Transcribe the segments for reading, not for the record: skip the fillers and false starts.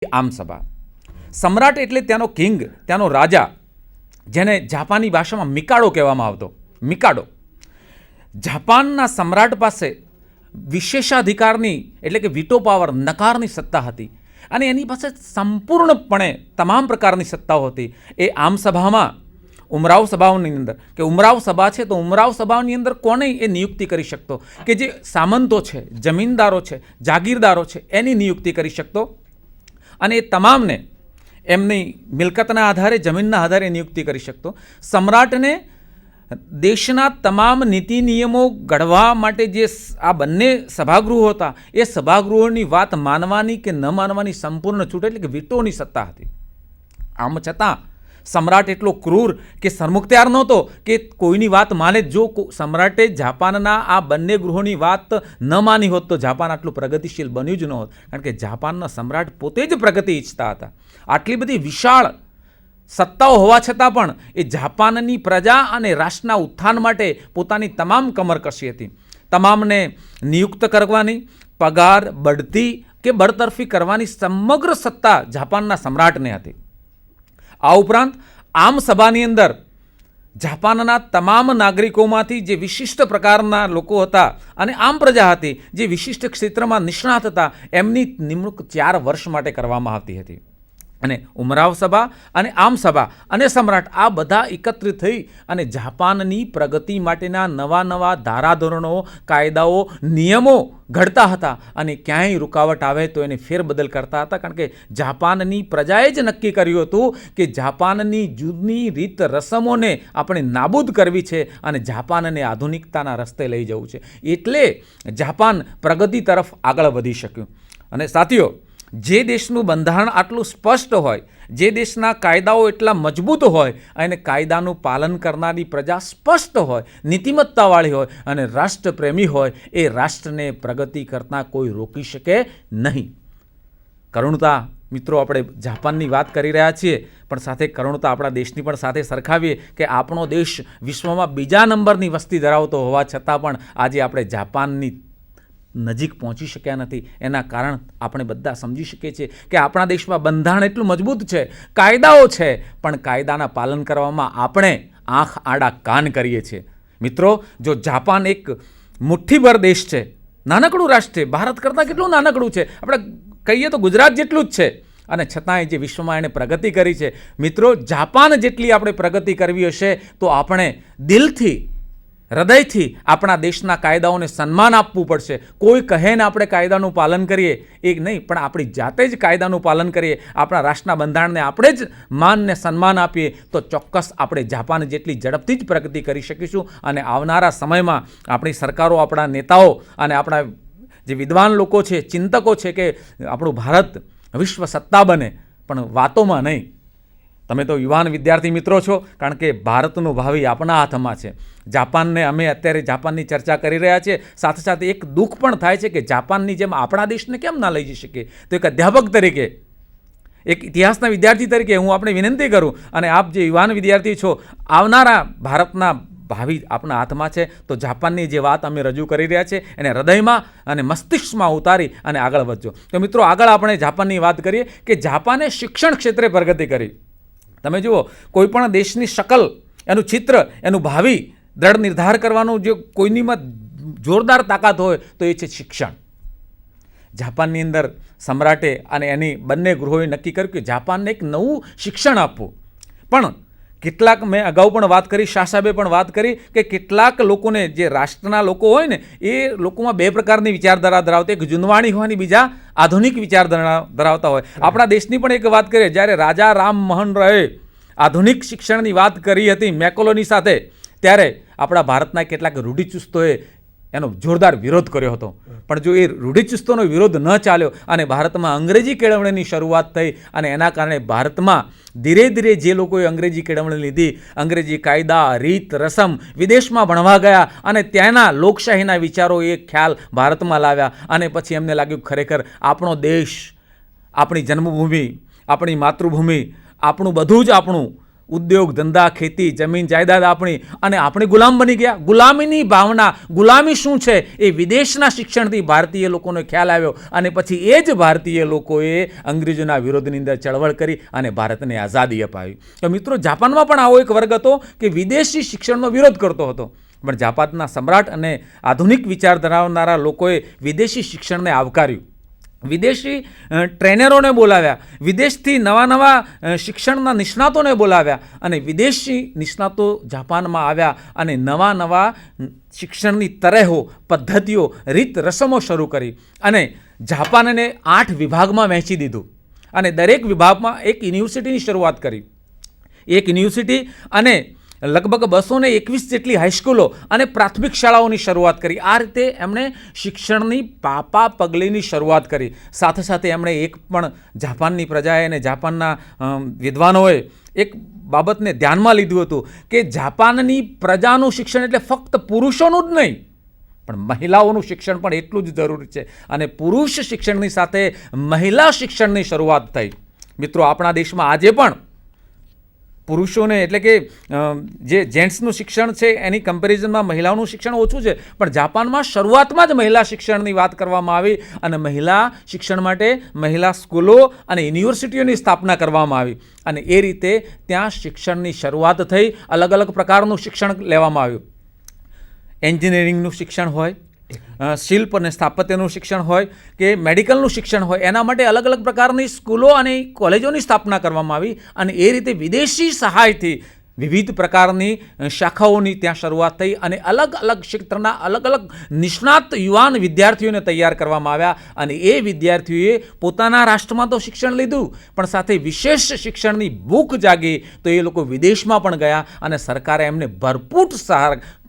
આમસભા. સમ્રાટ એટલે ત્યાંનો કિંગ, ત્યાંનો રાજા, જેને જાપાની ભાષામાં મિકાડો કહેવામાં આવતો. મિકાડો. જાપાનના સમ્રાટ પાસે વિશેષાધિકારની એટલે કે વીટો પાવર, નકારની સત્તા હતી અને એની પાસે સંપૂર્ણપણે તમામ પ્રકારની સત્તાઓ હતી. એ આમસભામાં ઉમરાવ સભાઓની અંદર કે ઉમરાવ સભા છે તો ઉમરાવ સભાની અંદર કોને એ નિયુક્તિ કરી શકતો કે જે સામંતો છે, જમીનદારો છે, જાગીરદારો છે, એની નિયુક્તિ કરી શકતો અને એ તમામને એમની મિલકતના આધારે, જમીનના આધારે નિયુક્તિ કરી શકતો. સમ્રાટને દેશના તમામ નીતિ નિયમો ઘડવા માટે જે આ બંને સભાગૃહો હતા એ સભાગૃહોની વાત માનવાની કે ન માનવાની સંપૂર્ણ છૂટ એટલે કે વીટોની સત્તા હતી. આમ છતાં સમ્રાટ એટલો ક્રૂર કે સરમુખત્યાર નહોતો કે કોઈની વાત માને. જો સમ્રાટે જાપાનના આ બંને ગૃહોની વાત ન માની હોત તો જાપાન આટલું પ્રગતિશીલ બન્યું જ ન હોત. કારણ કે જાપાનના સમ્રાટ પોતે જ પ્રગતિ ઈચ્છતા હતા. આટલી બધી વિશાળ સત્તાઓ હોવા છતાં પણ એ જાપાનની પ્રજા અને રાષ્ટ્રના ઉત્થાન માટે પોતાની તમામ કમર કસી હતી. તમામને નિયુક્ત કરવાની, પગાર, બઢતી કે બળતરફી કરવાની સમગ્ર સત્તા જાપાનના સમ્રાટને હતી. આ ઉપરાંત આમ સભાની અંદર જાપાનના તમામ નાગરિકોમાંથી જે વિશિષ્ટ પ્રકારના લોકો હતા અને આમ પ્રજા હતી જે વિશિષ્ટ ક્ષેત્રમાં નિષ્ણાત હતા એમની નિમણૂક 4 વર્ષ માટે કરવામાં આવતી હતી. અને ઉમરાવ સભા અને આમ સભા અને સમ્રાટ આ બધા એકત્રિત થઈ અને જાપાનની પ્રગતિ માટેના નવા નવા ધારાધોરણો, કાયદાઓ, નિયમો ઘડતા હતા અને ક્યાંય રૂકાવટ આવે તો એને ફેરબદલ કરતા હતા. કારણ કે જાપાનની પ્રજાએ જ નક્કી કર્યું હતું કે જાપાનની જૂની રીત રસમોને આપણે નાબૂદ કરવી છે અને જાપાનને આધુનિકતાના રસ્તે લઈ જવું છે. એટલે જાપાન પ્રગતિ તરફ આગળ વધી શક્યું. અને સાથીઓ, જે દેશનું બંધારણ આટલું સ્પષ્ટ હોય, જે દેશના કાયદાઓ એટલા મજબૂત હોય અને કાયદાનું પાલન કરનારી પ્રજા સ્પષ્ટ હોય, નીતિમત્તાવાળી હોય અને રાષ્ટ્રપ્રેમી હોય, એ રાષ્ટ્રને પ્રગતિ કરતાં કોઈ રોકી શકે નહીં. કરુણતા મિત્રો, આપણે જાપાનની વાત કરી રહ્યા છીએ પણ સાથે કરુણતા આપણા દેશની પણ સાથે સરખાવીએ કે આપણો દેશ વિશ્વમાં બીજા નંબરની વસ્તી ધરાવતો હોવા છતાં પણ આજે આપણે જાપાનની નજીક પહોંચી શક્યા નથી. એના કારણ આપણે બધા સમજી શકીએ છીએ કે આપણા દેશમાં બંધારણ એટલું મજબૂત છે, કાયદાઓ છે, પણ કાયદાના પાલન કરવામાં આપણે આંખ આડા કાન કરીએ છીએ. મિત્રો, જો જાપાન એક મુઠ્ઠીભર દેશ છે, નાનકડું રાષ્ટ્ર છે, ભારત કરતાં કેટલું નાનકડું છે, આપણે કહીએ તો ગુજરાત જેટલું જ છે, અને છતાંય જે વિશ્વમાં એણે પ્રગતિ કરી છે. મિત્રો, જાપાન જેટલી આપણે પ્રગતિ કરવી હશે તો આપણે દિલથી, હૃદયથી આપણા દેશના કાયદાઓને સન્માન આપવું પડશે. કોઈ કહે ને આપણે કાયદાનું પાલન કરીએ એ નહીં, પણ આપણી જાતે જ કાયદાનું પાલન કરીએ, આપણા રાષ્ટ્રના બંધારણને આપણે જ માનને સન્માન આપીએ તો ચોક્કસ આપણે જાપાન જેટલી ઝડપથી જ પ્રગતિ કરી શકીશું. અને આવનારા સમયમાં આપણી સરકારો, આપણા નેતાઓ અને આપણા જે વિદ્વાન લોકો છે, ચિંતકો છે કે આપણું ભારત વિશ્વ સત્તા બને, પણ વાતોમાં નહીં. તમે તો યુવાન વિદ્યાર્થી મિત્રો છો, કારણ કે ભારતનું ભાવિ આપણા હાથમાં છે. જાપાનને અમે અત્યારે જાપાનની ચર્ચા કરી રહ્યા છીએ, સાથે સાથે એક દુઃખ પણ થાય છે કે જાપાનની જેમ આપણા દેશને કેમ ના લઈ જઈ શકીએ. તો એક અધ્યાપક તરીકે, એક ઇતિહાસના વિદ્યાર્થી તરીકે હું આપણે વિનંતી કરું, અને આપ જે યુવાન વિદ્યાર્થી છો, આવનારા ભારતના ભાવિ આપણા હાથમાં છે. તો જાપાનની જે વાત અમે રજૂ કરી રહ્યા છીએ એને હૃદયમાં અને મસ્તિષ્કમાં ઉતારી અને આગળ વધજો. તો મિત્રો, આગળ આપણે જાપાનની વાત કરીએ કે જાપાને શિક્ષણ ક્ષેત્રે પ્રગતિ કરી. તમે જુઓ, કોઈ પણ દેશની શકલ, એનું ચિત્ર, એનું ભાવિ દ્રઢ નિર્ધાર કરવાનું જો કોઈનીમાં જોરદાર તાકાત હોય તો એ છે શિક્ષણ. જાપાનની અંદર સમ્રાટે અને એની બંને ગૃહોએ નક્કી કર્યું કે જાપાનને એક નવું શિક્ષણ આપવું. પણ કેટલાક, મેં અગાઉ પણ વાત કરી, શાહ સાહેબે પણ વાત કરી કે કેટલાક લોકોને, જે રાષ્ટ્રના લોકો હોય ને, એ લોકોમાં 2 પ્રકારની વિચારધારા ધરાવતા, એક જૂનવાણી હોય અને બીજા આધુનિક વિચારધારા ધરાવતા હોય. આપણા દેશની પણ એક વાત કરીએ, જ્યારે રાજા રામ મોહન રાયે આધુનિક શિક્ષણની વાત કરી હતી મેકોલોની સાથે, ત્યારે આપણા ભારતના કેટલાક રૂઢિચુસ્તોએ એનો જોરદાર વિરોધ કર્યો હતો. પણ જો એ રૂઢિચુસ્તોનો વિરોધ ન ચાલ્યો અને ભારતમાં અંગ્રેજી કેળવણીની શરૂઆત થઈ અને એના કારણે ભારતમાં ધીરે ધીરે જે લોકોએ અંગ્રેજી કેળવણી લીધી, અંગ્રેજી કાયદા, રીત, રસમ વિદેશમાં ભણવા ગયા અને ત્યાંના લોકશાહીના વિચારો, એ ખ્યાલ ભારતમાં લાવ્યા અને પછી એમને લાગ્યું ખરેખર આપણો દેશ, આપણી જન્મભૂમિ, આપણી માતૃભૂમિ, આપણું બધું જ આપણું ઉદ્યોગ ધંધા ખેતી જમીન જાયદાદ આપણી અને આપણે ગુલામ બની ગયા. ગુલામીની ભાવના, ગુલામી શું છે એ વિદેશના શિક્ષણથી ભારતીય લોકોને ખ્યાલ આવ્યો અને પછી એ જ ભારતીય લોકોએ અંગ્રેજોના વિરોધની અંદર ચળવળ કરી અને ભારતને આઝાદી અપાવી. તો મિત્રો, જાપાનમાં પણ આવો એક વર્ગ હતો કે વિદેશી શિક્ષણનો વિરોધ કરતો હતો, પણ જાપાનના સમ્રાટ અને આધુનિક વિચાર ધરાવનારા લોકોએ વિદેશી શિક્ષણને આવકાર્યું. વિદેશી ટ્રેનરોને બોલાવ્યા, વિદેશથી નવા શિક્ષણના નિષ્ણાતોને બોલાવ્યા અને વિદેશી નિષ્ણાતો જાપાનમાં આવ્યા અને નવા શિક્ષણની તરેહો, પદ્ધતિઓ, રીત રસમો શરૂ કરી અને જાપાનને 8 વિભાગમાં વહેંચી દીધું અને દરેક વિભાગમાં એક યુનિવર્સિટીની શરૂઆત કરી. એક યુનિવર્સિટી અને લગભગ 221 જેટલી હાઈસ્કૂલો અને પ્રાથમિક શાળાઓની શરૂઆત કરી. આ રીતે એમણે શિક્ષણની પાપા પગલીની શરૂઆત કરી. સાથે સાથે એમણે એક પણ જાપાનની પ્રજાએ અને જાપાનના વિદ્વાનોએ એક બાબતને ધ્યાનમાં લીધું હતું કે જાપાનની પ્રજાનું શિક્ષણ એટલે ફક્ત પુરુષોનું જ નહીં, પણ મહિલાઓનું શિક્ષણ પણ એટલું જ જરૂરી છે અને પુરુષ શિક્ષણની સાથે મહિલા શિક્ષણની શરૂઆત થઈ. મિત્રો, આપણા દેશમાં આજે પણ પુરુષોને એટલે કે જે જેન્ટ્સનું શિક્ષણ છે એની કમ્પેરિઝનમાં મહિલાઓનું શિક્ષણ ઓછું છે, પણ જાપાનમાં શરૂઆતમાં જ મહિલા શિક્ષણની વાત કરવામાં આવી અને મહિલા શિક્ષણ માટે મહિલા સ્કૂલો અને યુનિવર્સિટીઓની સ્થાપના કરવામાં આવી અને એ રીતે ત્યાં શિક્ષણની શરૂઆત થઈ. અલગ અલગ પ્રકારનું શિક્ષણ લેવામાં આવ્યું. એન્જિનિયરિંગનું શિક્ષણ હોય, શિલ્પ અને સ્થાપત્યનું શિક્ષણ હોય કે મેડિકલનું શિક્ષણ હોય, એના માટે અલગ અલગ પ્રકારની સ્કૂલો અને કોલેજોની સ્થાપના કરવામાં આવી અને એ રીતે વિદેશી સહાયથી વિવિધ પ્રકારની શાખાઓની ત્યાં શરૂઆત થઈ અને અલગ અલગ ક્ષેત્રના અલગ અલગ નિષ્ણાત યુવાન વિદ્યાર્થીઓને તૈયાર કરવામાં આવ્યા અને એ વિદ્યાર્થીઓએ પોતાના રાષ્ટ્રમાં તો શિક્ષણ લીધું, પણ સાથે વિશેષ શિક્ષણની ભૂખ જાગી તો એ લોકો વિદેશમાં પણ ગયા અને સરકારે એમને ભરપૂર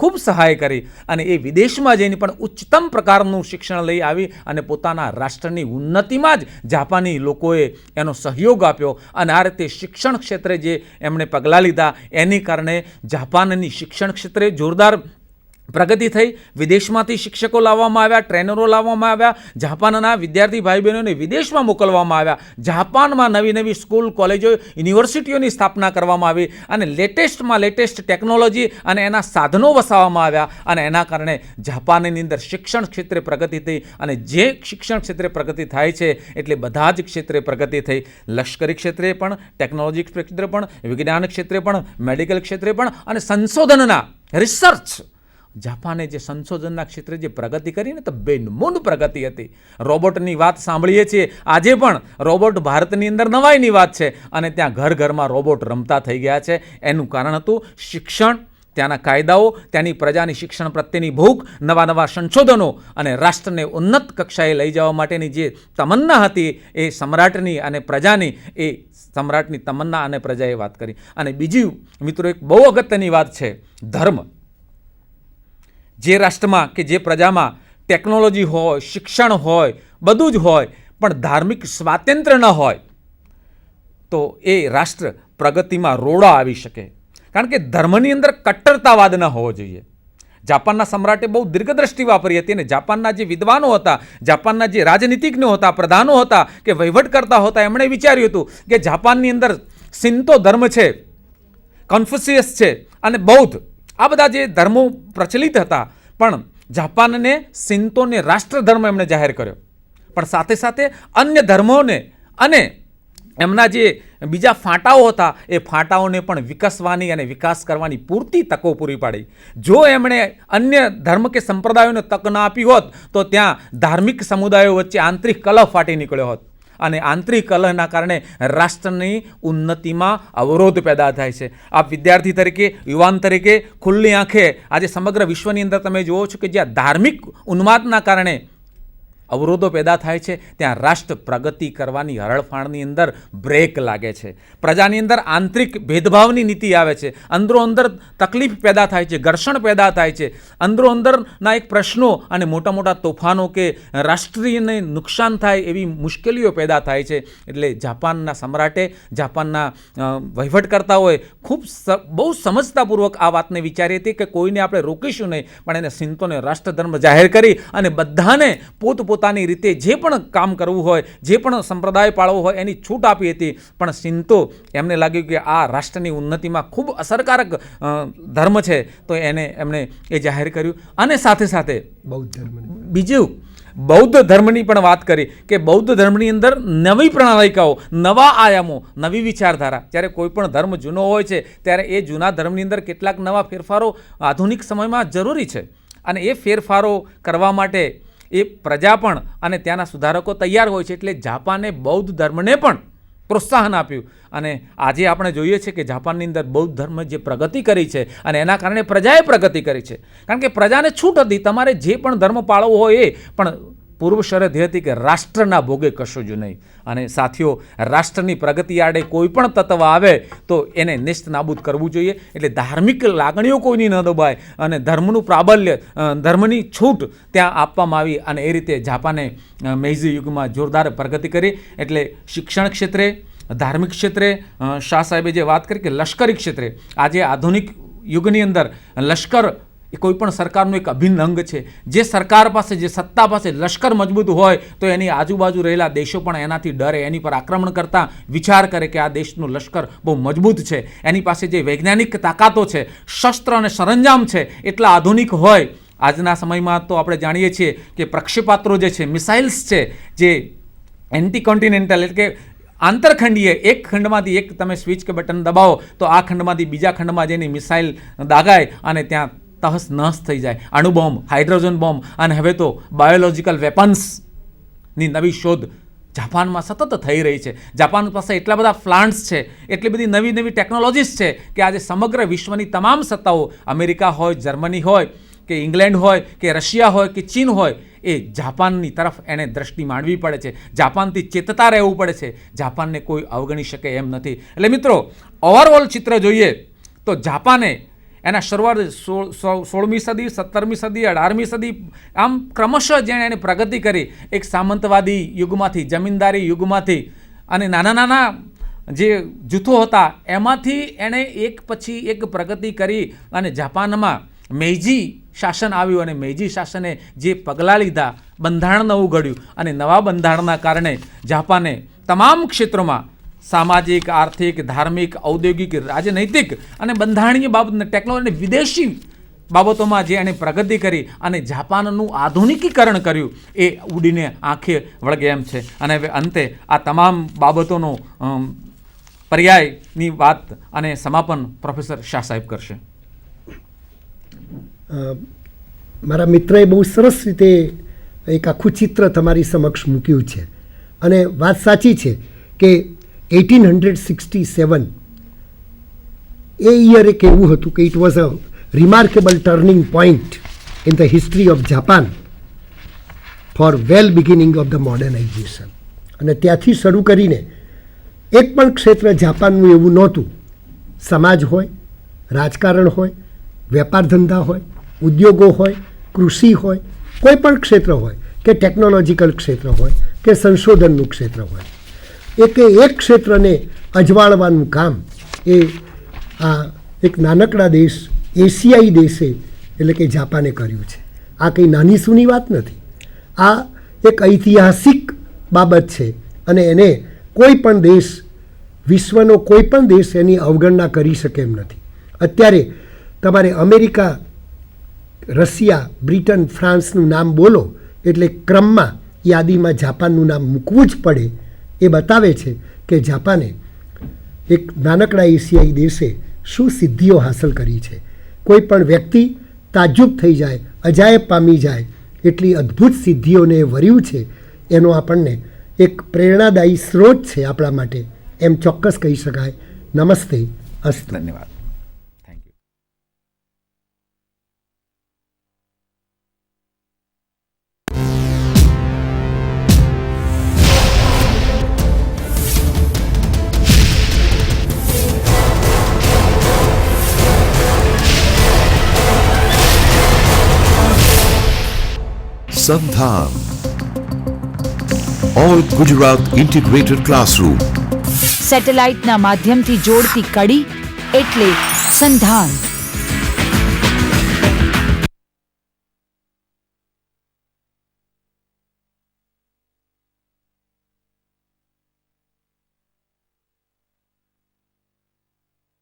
ખૂબ સહાય કરી અને એ વિદેશમાં જઈને પણ ઉચ્ચતમ પ્રકારનું શિક્ષણ લઈ આવી અને પોતાના રાષ્ટ્રની ઉન્નતિમાં જ જાપાની લોકોએ એનો સહયોગ આપ્યો અને આ રીતે શિક્ષણ ક્ષેત્રે જે એમણે પગલાં લીધા એની કારણે જાપાનની શિક્ષણ ક્ષેત્રે જોરદાર પ્રગતિ થઈ. વિદેશમાંથી શિક્ષકો લાવવામાં આવ્યા, ટ્રેનરો લાવવામાં આવ્યા, જાપાનના વિદ્યાર્થી ભાઈ બહેનોને વિદેશમાં મોકલવામાં આવ્યા, જાપાનમાં નવી સ્કૂલ, કોલેજો, યુનિવર્સિટીઓની સ્થાપના કરવામાં આવી અને લેટેસ્ટમાં લેટેસ્ટ ટેકનોલોજી અને એના સાધનો વસાવવામાં આવ્યા અને એના કારણે જાપાનની અંદર શિક્ષણ ક્ષેત્રે પ્રગતિ થઈ અને જે શિક્ષણ ક્ષેત્રે પ્રગતિ થાય છે એટલે બધા જ ક્ષેત્રે પ્રગતિ થઈ. લશ્કરી ક્ષેત્રે પણ, ટેકનોલોજી ક્ષેત્રે પણ, વિજ્ઞાન ક્ષેત્રે પણ, મેડિકલ ક્ષેત્રે પણ અને સંશોધનના રિસર્ચ, જાપાને જે સંશોધનના ક્ષેત્રે જે પ્રગતિ કરી ને તો બેનમૂન પ્રગતિ હતી. રોબોટની વાત સાંભળીએ છીએ, આજે પણ રોબોટ ભારતની અંદર નવાઈની વાત છે અને ત્યાં ઘર ઘરમાં રોબોટ રમતા થઈ ગયા છે. એનું કારણ હતું શિક્ષણ, ત્યાંના કાયદાઓ, ત્યાંની પ્રજાની શિક્ષણ પ્રત્યેની ભૂખ, નવા સંશોધનો અને રાષ્ટ્રને ઉન્નત કક્ષાએ લઈ જવા માટેની જે તમન્ના હતી એ સમ્રાટની અને પ્રજાની, એ સમ્રાટની તમન્ના અને પ્રજાએ વાત કરી. અને બીજી મિત્રો એક બહુ અગત્યની વાત છે ધર્મ. જે રાષ્ટ્રમાં કે જે પ્રજામાં ટેકનોલોજી હોય, શિક્ષણ હોય, બધું જ હોય, પણ ધાર્મિક સ્વાતંત્ર્ય ન હોય તો એ રાષ્ટ્ર પ્રગતિમાં રોડા આવી શકે. કારણ કે ધર્મની અંદર કટ્ટરતાવાદ ન હોવો જોઈએ. જાપાનના સમ્રાટે બહુ દીર્ઘદ્રષ્ટિ વાપરી હતી અને જાપાનના જે વિદ્વાનો હતા, જાપાનના જે રાજનીતિજ્ઞો હતા, પ્રધાનો હતા કે વહીવટકર્તા હતા, એમણે વિચાર્યું હતું કે જાપાનની અંદર શિન્તો ધર્મ છે, કન્ફ્યુશિયસ છે અને બૌદ્ધ, આ બધા જે ધર્મો પ્રચલિત હતા, પણ જાપાનને શિન્તોને રાષ્ટ્રધર્મ એમણે જાહેર કર્યો, પણ સાથે સાથે અન્ય ધર્મોને અને એમના જે બીજા ફાંટાઓ હતા એ ફાંટાઓને પણ વિકસવાની અને વિકાસ કરવાની પૂરતી તકો પૂરી પાડી. જો એમણે અન્ય ધર્મ કે સંપ્રદાયોને તક ના આપી હોત તો ત્યાં ધાર્મિક સમુદાયો વચ્ચે આંતરિક કલહ ફાટી નીકળ્યો હોત અને આંતરિક કલહના કારણે રાષ્ટ્રની ઉન્નતિમાં અવરોધ પેદા થાય છે. આપ વિદ્યાર્થી તરીકે, યુવાન તરીકે ખુલ્લી આંખે આજે સમગ્ર વિશ્વની અંદર તમે જુઓ છો કે જ્યાં ધાર્મિક ઉન્માદના કારણે અવરોધો પેદા થાય છે ત્યાં રાષ્ટ્ર પ્રગતિ કરવાની હરણફાળની અંદર બ્રેક લાગે છે. પ્રજાની અંદર આંતરિક ભેદભાવની નીતિ આવે છે, અંદરો અંદર તકલીફ પેદા થાય છે, ઘર્ષણ પેદા થાય છે, અંદરો અંદરના એક પ્રશ્નો અને મોટા મોટા તોફાનો કે રાષ્ટ્રીયને નુકસાન થાય એવી મુશ્કેલીઓ પેદા થાય છે. એટલે જાપાનના સમ્રાટે, જાપાનના વહીવટકર્તાઓએ ખૂબ બહુ સમજતાપૂર્વક આ વાતને વિચારી હતી કે કોઈને આપણે રોકીશું નહીં, પણ એને શિન્તોને રાષ્ટ્રધર્મ જાહેર કરી અને બધાને પોતપોતાના પોતપોતાની રીતે જે પણ કામ કરવું હોય, જે પણ સંપ્રદાય પાળવો હોય એની છૂટ આપી હતી. પણ સિંધો એમને લાગ્યું કે આ રાષ્ટ્રની ઉન્નતિમાં ખૂબ અસરકારક ધર્મ છે, તો એમણે એ જાહેર કર્યું. અને સાથે સાથે બીજું બૌદ્ધ ધર્મની પણ વાત કરી કે બૌદ્ધ ધર્મની અંદર નવી પ્રણાલિકાઓ, નવા આયામો, નવી વિચારધારા. જ્યારે કોઈ પણ ધર્મ જૂનો હોય છે ત્યારે એ જૂના ધર્મની અંદર કેટલાક નવા ફેરફારો આધુનિક સમયમાં જરૂરી છે. અને એ ફેરફારો કરવા માટે એ પ્રજા પણ અને ત્યાંના સુધારકો તૈયાર હોય છે. એટલે જાપાને બૌદ્ધ ધર્મને પણ પ્રોત્સાહન આપ્યું. અને આજે આપણે જોઈએ છીએ કે જાપાનની અંદર બૌદ્ધ ધર્મ જે પ્રગતિ કરી છે અને એના કારણે પ્રજાએ પ્રગતિ કરી છે. કારણ કે પ્રજાને છૂટ હતી, તમારે જે પણ ધર્મ પાળવો હોય એ, પણ પૂર્વ શરત એ હતી કે રાષ્ટ્રના ભોગે કશું જ નહીં. અને સાથીઓ, રાષ્ટ્રની પ્રગતિ આડે કોઈ પણ તત્વ આવે તો એને નિસ્ત નાબૂદ કરવું જોઈએ. એટલે ધાર્મિક લાગણીઓ કોઈની ન દબાય અને ધર્મનું પ્રાબલ્ય, ધર્મની છૂટ ત્યાં આપવામાં આવી. અને એ રીતે જાપાને મેઈઝી યુગમાં જોરદાર પ્રગતિ કરી. એટલે શિક્ષણ ક્ષેત્રે, ધાર્મિક ક્ષેત્રે, શાહ સાહેબે જે વાત કરી કે લશ્કરી ક્ષેત્રે, આજે આધુનિક યુગની અંદર લશ્કર એ કોઈ પણ સરકારનું એક અભિન્ન અંગ છે. જે સરકાર પાસે, જે સત્તા પાસે લશ્કર મજબૂત હોય તો એની આજુબાજુ રહેલા દેશો પણ એનાથી ડરે, એની પર આક્રમણ કરતા વિચાર કરે કે આ દેશનું લશ્કર બહુ મજબૂત છે, એની પાસે જે વૈજ્ઞાનિક તાકાતો છે, શસ્ત્ર અને સરંજામ છે, એટલા આધુનિક હોય. આજના સમયમાં તો આપણે જાણીએ છીએ કે પ્રક્ષેપાત્રો જે છે, મિસાઇલ્સ છે, જે એન્ટીકોન્ટિનેન્ટલ એટલે કે આંતરખંડીય, એક ખંડમાંથી એક તમે સ્વિચ કે બટન દબાવો તો આ ખંડમાંથી બીજા ખંડમાં જેની મિસાઇલ દાગાય અને ત્યાં તહસ નહસ થઈ જાય. અણુબોમ્બ, હાઇડ્રોજન બોમ્બ અને હવે તો બાયોલોજિકલ વેપન્સની નવી શોધ જાપાનમાં સતત થઈ રહી છે. જાપાન પાસે એટલા બધા પ્લાન્ટ્સ છે, એટલી બધી નવી નવી ટેકનોલોજીસ છે કે આજે સમગ્ર વિશ્વની તમામ સત્તાઓ, અમેરિકા હોય, જર્મની હોય કે ઇંગ્લેન્ડ હોય કે રશિયા હોય કે ચીન હોય, એ જાપાનની તરફ એણે દ્રષ્ટિ માંડવી પડે છે. જાપાનથી ચેતતા રહેવું પડે છે. જાપાનને કોઈ અવગણી શકે એમ નથી. એટલે મિત્રો, ઓવરઓલ ચિત્ર જોઈએ તો જાપાને એના શરૂઆત 16મી સદી, 17મી સદી, 18મી સદી આમ ક્રમશઃ જેણે એને પ્રગતિ કરી, એક સામંતવાદી યુગમાંથી, જમીનદારી યુગમાંથી અને નાના નાના જે જૂથો હતા એમાંથી એણે એક પછી એક પ્રગતિ કરી અને જાપાનમાં મેઈજી શાસન આવ્યું. અને મેઈજી શાસને જે પગલાં લીધા, બંધારણ નવું ઘડ્યું અને નવા બંધારણના કારણે જાપાને તમામ ક્ષેત્રોમાં સામાજિક, આર્થિક, ધાર્મિક, ઔદ્યોગિક, રાજનૈતિક અને બંધારણીય બાબતને, ટેકનોલોજી, વિદેશી બાબતોમાં જે એણે પ્રગતિ કરી અને જાપાનનું આધુનિકીકરણ કર્યું, એ ઉડીને આંખે વળગે એમ છે. અને હવે અંતે આ તમામ બાબતોનો પર્યાયની વાત અને સમાપન પ્રોફેસર શાહ સાહેબ કરશે. મારા મિત્રએ બહુ સરસ રીતે એક આખું ચિત્ર તમારી સમક્ષ મૂક્યું છે. અને વાત સાચી છે કે 1867 એ યર એક એવું હતું કે it was a remarkable turning point in the history of Japan for well beginning of the modernisation. અને ત્યાંથી શરૂ કરીને એક પણ ક્ષેત્ર જાપાનનું એવું નહોતું. સમાજ હોય, રાજકારણ હોય, વેપાર ધંધા હોય, ઉદ્યોગો હોય, કૃષિ હોય, કોઈ પણ ક્ષેત્ર હોય કે ટેકનોલોજીકલ ક્ષેત્ર હોય કે સંશોધનનું ક્ષેત્ર હોય, એક ક્ષેત્રને અજવાળવાનું કામ એ આ એક નાનકડા દેશ, એશિયાઈ દેશે એટલે કે જાપાને કર્યું છે. આ કંઈ નાની સૂની વાત નથી. આ એક ઐતિહાસિક બાબત છે અને એને કોઈ પણ દેશ, વિશ્વનો કોઈ પણ દેશ એની અવગણના કરી શકે એમ નથી. અત્યારે તમારે અમેરિકા, રશિયા, બ્રિટન, ફ્રાન્સનું નામ બોલો એટલે ક્રમમાં યાદીમાં જાપાનનું નામ મૂકવું જ પડે. એ બતાવે છે કે જાપાને એક નાનકડા એશિયાઈ દેશે શું સિદ્ધિઓ હાંસલ કરી છે. કોઈ પણ વ્યક્તિ તાજ્જુબ થઈ જાય, અજાયબ પામી જાય એટલી અદ્ભુત સિદ્ધિઓને વર્યું છે. એનો આપણને એક પ્રેરણાદાયી સ્ત્રોત છે આપણા માટે, એમ ચોક્કસ કહી શકાય. નમસ્તે, અસ્તુ. ધન્યવાદ. Sandhan All Gujarat Integrated Classroom. સેટેલાઇટના માધ્યમથી જોડતી કડી એટલે સંધાન.